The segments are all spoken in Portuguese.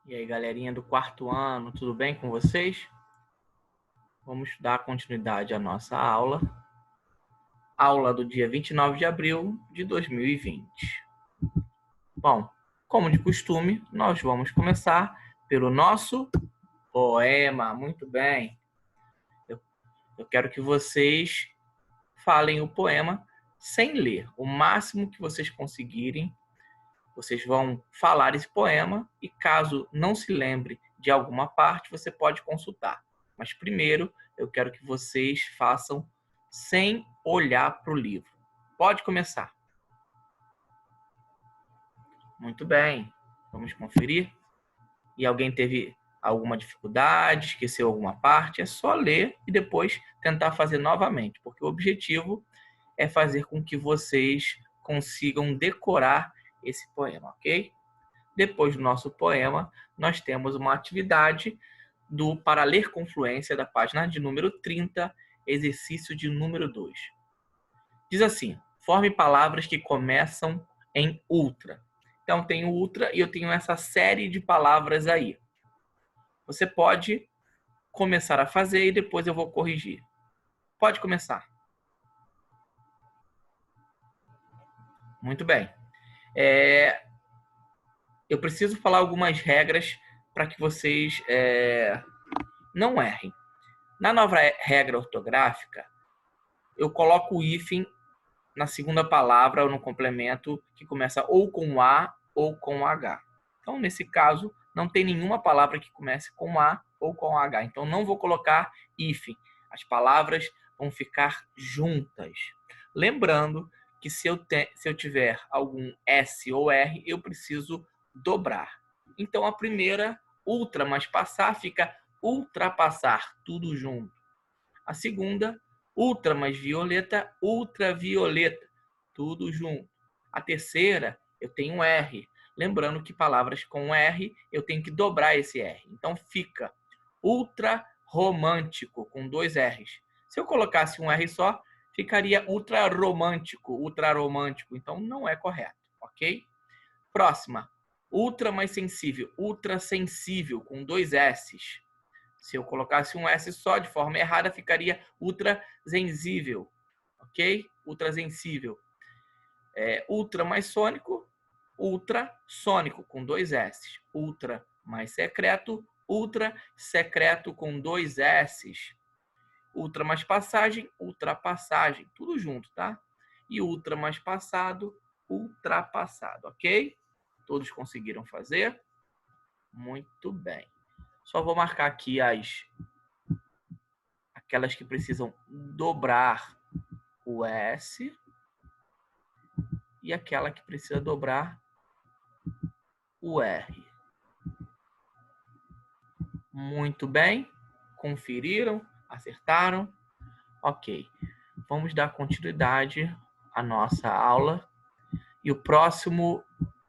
E aí, galerinha do quarto ano, tudo bem com vocês? Vamos dar continuidade à nossa aula do dia 29 de abril de 2020. Bom, como de costume, nós vamos começar pelo nosso poema. Muito bem. Eu quero que vocês falem o poema sem ler. O máximo que vocês conseguirem, vocês vão falar esse poema e caso não se lembre de alguma parte, você pode consultar. Mas primeiro, eu quero que vocês façam sem olhar para o livro. Pode começar. Muito bem. Vamos conferir. E alguém teve alguma dificuldade, esqueceu alguma parte? É só ler e depois tentar fazer novamente, porque o objetivo é fazer com que vocês consigam decorar esse poema, ok? Depois do nosso poema, nós temos uma atividade do Para Ler com Fluência, da página de número 30, exercício de número 2. Diz assim: forme palavras que começam em ultra. Então, tem o ultra e eu tenho essa série de palavras aí. Você pode começar a fazer e depois eu vou corrigir. Pode começar. Muito bem. Eu preciso falar algumas regras para que vocês não errem. Na nova regra ortográfica, eu coloco o hífen na segunda palavra ou no complemento que começa ou com A ou com H. Então, nesse caso, não tem nenhuma palavra que comece com A ou com H. Então, não vou colocar hífen. As palavras vão ficar juntas. Lembrando que se eu tiver algum S ou R, eu preciso dobrar. Então, a primeira, ultra mais passar, fica ultrapassar, tudo junto. A segunda, ultra mais violeta, ultravioleta, tudo junto. A terceira, eu tenho R. Lembrando que palavras com R, eu tenho que dobrar esse R. Então, fica ultra romântico, com 2 R's. Se eu colocasse um R só, ficaria ultra romântico. Então, não é correto, ok? Próxima, ultra mais sensível, ultrassensível, com 2 S's. Se eu colocasse um S só de forma errada, ficaria ultrasensível, ok? Ultrasensível. Ultra mais sônico, ultrassônico, com 2 S. Ultra mais secreto, ultrasecreto, com 2 S. Ultra mais passagem, ultrapassagem, tudo junto, tá? E ultra mais passado, ultrapassado, ok? Todos conseguiram fazer? Muito bem. Só vou marcar aqui aquelas que precisam dobrar o S e aquela que precisa dobrar o R. Muito bem. Conferiram? Acertaram? Ok. Vamos dar continuidade à nossa aula. E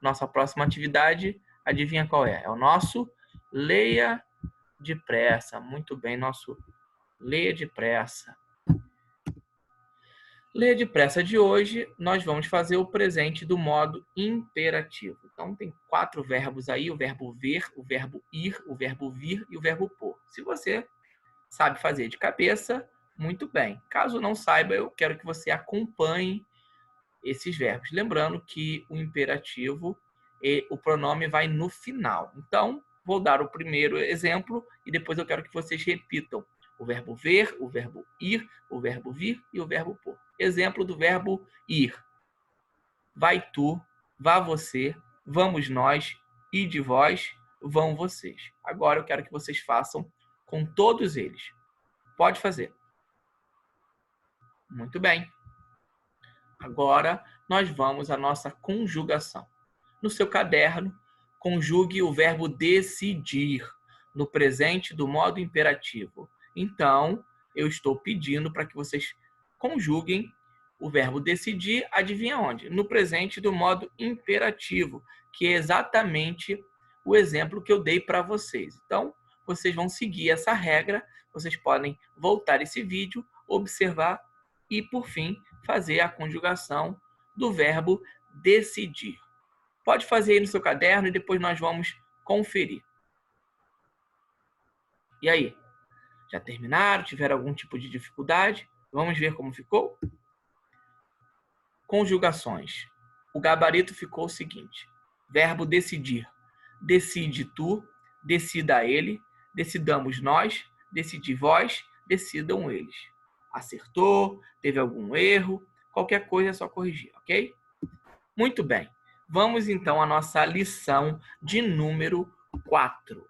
nossa próxima atividade, adivinha qual é? É o nosso Leia Depressa. Muito bem, nosso Leia Depressa. Leia Depressa de hoje, nós vamos fazer o presente do modo imperativo. Então, tem 4 verbos aí, o verbo ver, o verbo ir, o verbo vir e o verbo pôr. Se você sabe fazer de cabeça, muito bem. Caso não saiba, eu quero que você acompanhe esses verbos. Lembrando que o imperativo, o pronome vai no final. Então, vou dar o primeiro exemplo e depois eu quero que vocês repitam o verbo ver, o verbo ir, o verbo vir e o verbo pôr. Exemplo do verbo ir. Vai tu, vá você, vamos nós, ide vós, vão vocês. Agora eu quero que vocês façam com todos eles. Pode fazer. Muito bem. Agora nós vamos à nossa conjugação. No seu caderno, conjugue o verbo decidir no presente do modo imperativo. Então, eu estou pedindo para que vocês conjuguem o verbo decidir, adivinha onde? No presente do modo imperativo, que é exatamente o exemplo que eu dei para vocês. Então, vocês vão seguir essa regra, vocês podem voltar esse vídeo, observar e, por fim, fazer a conjugação do verbo decidir. Pode fazer aí no seu caderno e depois nós vamos conferir. E aí? Já terminaram? Tiveram algum tipo de dificuldade? Vamos ver como ficou? Conjugações. O gabarito ficou o seguinte. Verbo decidir. Decide tu, decida ele, decidamos nós, decidi vós, decidam eles. Acertou? Teve algum erro? Qualquer coisa é só corrigir, ok? Muito bem. Vamos então à nossa lição de número 4.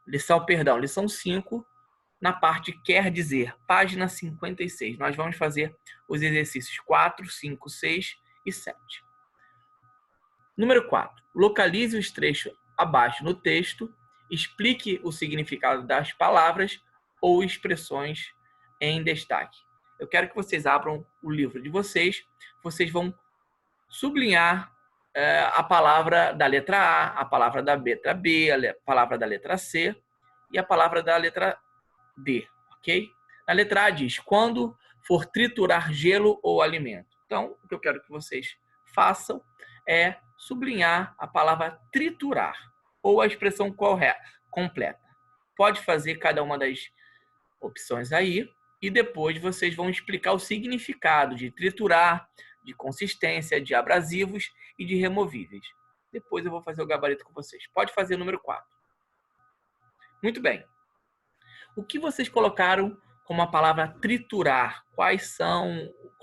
Lição 5, na parte quer dizer, página 56. Nós vamos fazer os exercícios 4, 5, 6 e 7. Número 4. Localize os trechos abaixo no texto, explique o significado das palavras ou expressões em destaque. Eu quero que vocês abram o livro de vocês. Vocês vão sublinhar a palavra da letra A palavra da letra B, a palavra da letra C e a palavra da letra D, ok? Na letra A diz, quando for triturar gelo ou alimento. Então, o que eu quero que vocês façam é sublinhar a palavra triturar ou a expressão completa. Pode fazer cada uma das opções aí e depois vocês vão explicar o significado de triturar, de consistência, de abrasivos e de removíveis. Depois eu vou fazer o gabarito com vocês. Pode fazer o número 4. Muito bem. O que vocês colocaram como a palavra triturar? Qual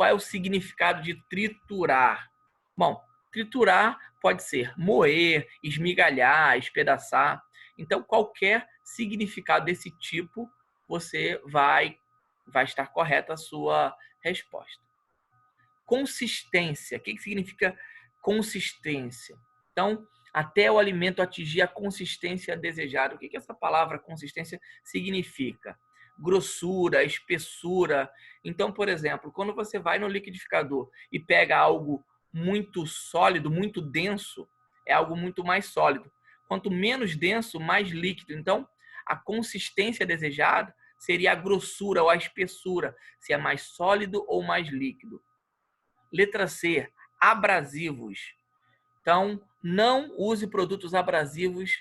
é o significado de triturar? Bom, triturar pode ser moer, esmigalhar, espedaçar. Então, qualquer significado desse tipo, você vai estar correta a sua resposta. Consistência. O que significa consistência? Então, até o alimento atingir a consistência desejada. O que essa palavra consistência significa? Grossura, espessura. Então, por exemplo, quando você vai no liquidificador e pega algo muito sólido, muito denso, é algo muito mais sólido. Quanto menos denso, mais líquido. Então, a consistência desejada seria a grossura ou a espessura, se é mais sólido ou mais líquido. Letra C, abrasivos. Então, não use produtos abrasivos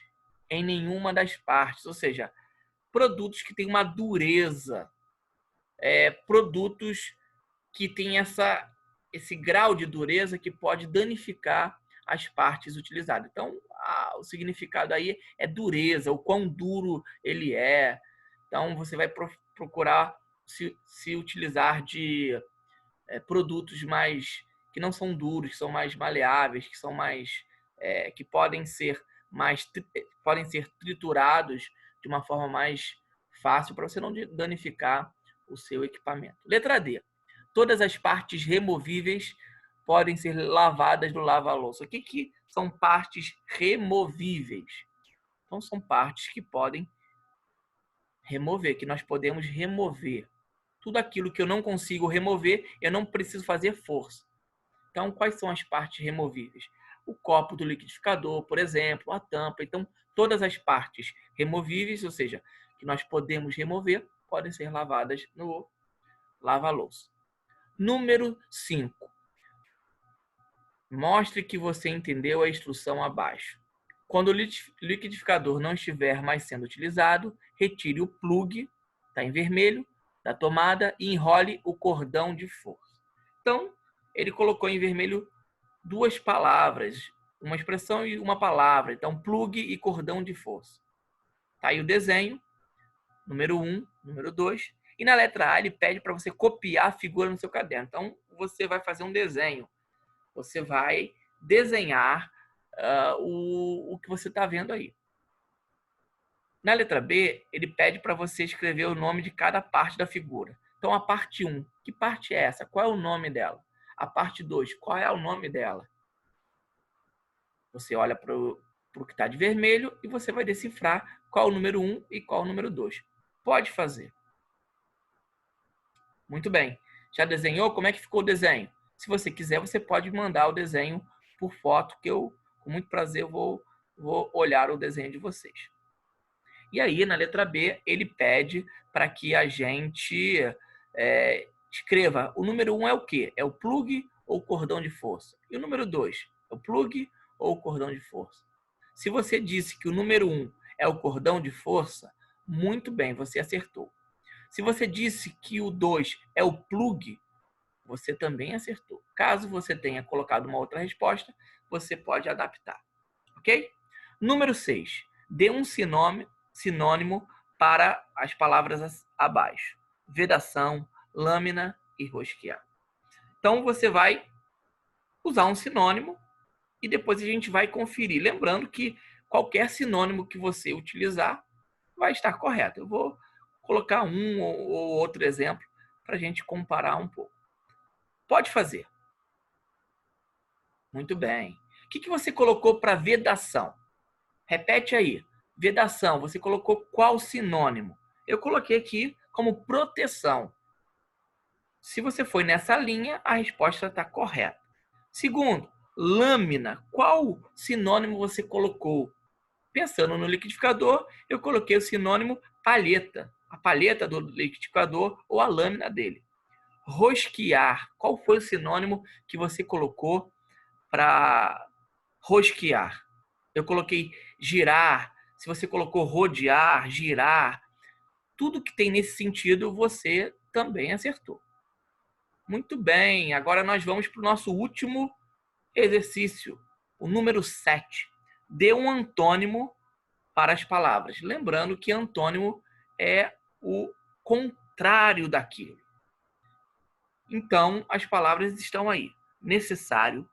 em nenhuma das partes, ou seja, produtos que têm uma dureza, produtos que têm esse grau de dureza que pode danificar as partes utilizadas. Então, o significado aí é dureza, o quão duro ele é. Então, você vai procurar se utilizar de produtos que não são duros, que são mais maleáveis, que são mais que podem ser triturados de uma forma mais fácil para você não danificar o seu equipamento. Letra D. Todas as partes removíveis podem ser lavadas no lava-louça. O que são partes removíveis? Então, são partes que podem remover, que nós podemos remover. Tudo aquilo que eu não consigo remover, eu não preciso fazer força. Então, quais são as partes removíveis? O copo do liquidificador, por exemplo, a tampa. Então, todas as partes removíveis, ou seja, que nós podemos remover, podem ser lavadas no lava-louça. Número 5. Mostre que você entendeu a instrução abaixo. Quando o liquidificador não estiver mais sendo utilizado, retire o plug, está em vermelho, da tomada e enrole o cordão de força. Então, ele colocou em vermelho duas palavras, uma expressão e uma palavra. Então, plug e cordão de força. Está aí o desenho, número 1, número 2. E na letra A, ele pede para você copiar a figura no seu caderno. Então, você vai fazer um desenho. Você vai desenhar o que você está vendo aí. Na letra B, ele pede para você escrever o nome de cada parte da figura. Então, a parte 1, que parte é essa? Qual é o nome dela? A parte 2, qual é o nome dela? Você olha para o que está de vermelho e você vai decifrar qual é o número 1 e qual é o número 2. Pode fazer. Muito bem. Já desenhou? Como é que ficou o desenho? Se você quiser, você pode mandar o desenho por foto, que eu, com muito prazer, vou olhar o desenho de vocês. E aí, na letra B, ele pede para que a gente escreva. O número 1 é o quê? É o plug ou o cordão de força? E o número 2? É o plug ou o cordão de força? Se você disse que o número 1 é o cordão de força, Muito bem, você acertou. Se você disse que o 2 é o plug, você também acertou. Caso você tenha colocado uma outra resposta, você pode adaptar. Ok? Número 6. Dê um sinônimo para as palavras abaixo. Vedação, lâmina e rosquear. Então, você vai usar um sinônimo e depois a gente vai conferir. Lembrando que qualquer sinônimo que você utilizar vai estar correto. Eu vou colocar um ou outro exemplo para a gente comparar um pouco. Pode fazer. Muito bem. O que você colocou para vedação? Repete aí. Vedação, você colocou qual sinônimo? Eu coloquei aqui como proteção. Se você foi nessa linha, a resposta está correta. Segundo, lâmina. Qual sinônimo você colocou? Pensando no liquidificador, eu coloquei o sinônimo palheta. A palheta do liquidificador ou a lâmina dele. Rosquear. Qual foi o sinônimo que você colocou para rosquear? Eu coloquei girar. Se você colocou rodear, girar, tudo que tem nesse sentido, você também acertou. Muito bem, agora nós vamos para o nosso último exercício, o número 7. Dê um antônimo para as palavras. Lembrando que antônimo é o contrário daquilo. Então, as palavras estão aí. Necessário,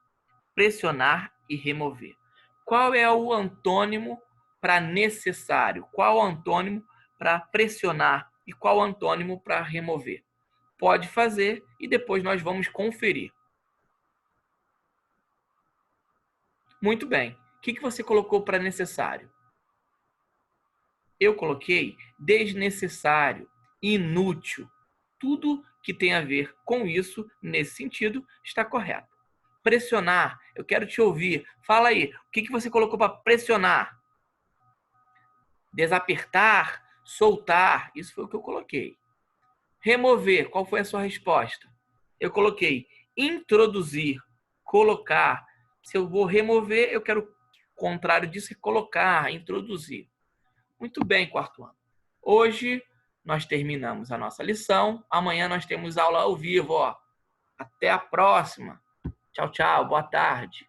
pressionar e remover. Qual é o antônimo para necessário? Qual o antônimo para pressionar? E qual o antônimo para remover? Pode fazer e depois nós vamos conferir. Muito bem. O que você colocou para necessário? Eu coloquei desnecessário, inútil. Tudo que tem a ver com isso, nesse sentido, está correto. Pressionar, eu quero te ouvir. Fala aí, o que você colocou para pressionar? Desapertar, soltar, isso foi o que eu coloquei. Remover, qual foi a sua resposta? Eu coloquei introduzir, colocar. Se eu vou remover, eu quero o contrário disso, é colocar, introduzir. Muito bem, quarto ano. Hoje nós terminamos a nossa lição. Amanhã nós temos aula ao vivo. Até a próxima. Tchau, tchau. Boa tarde.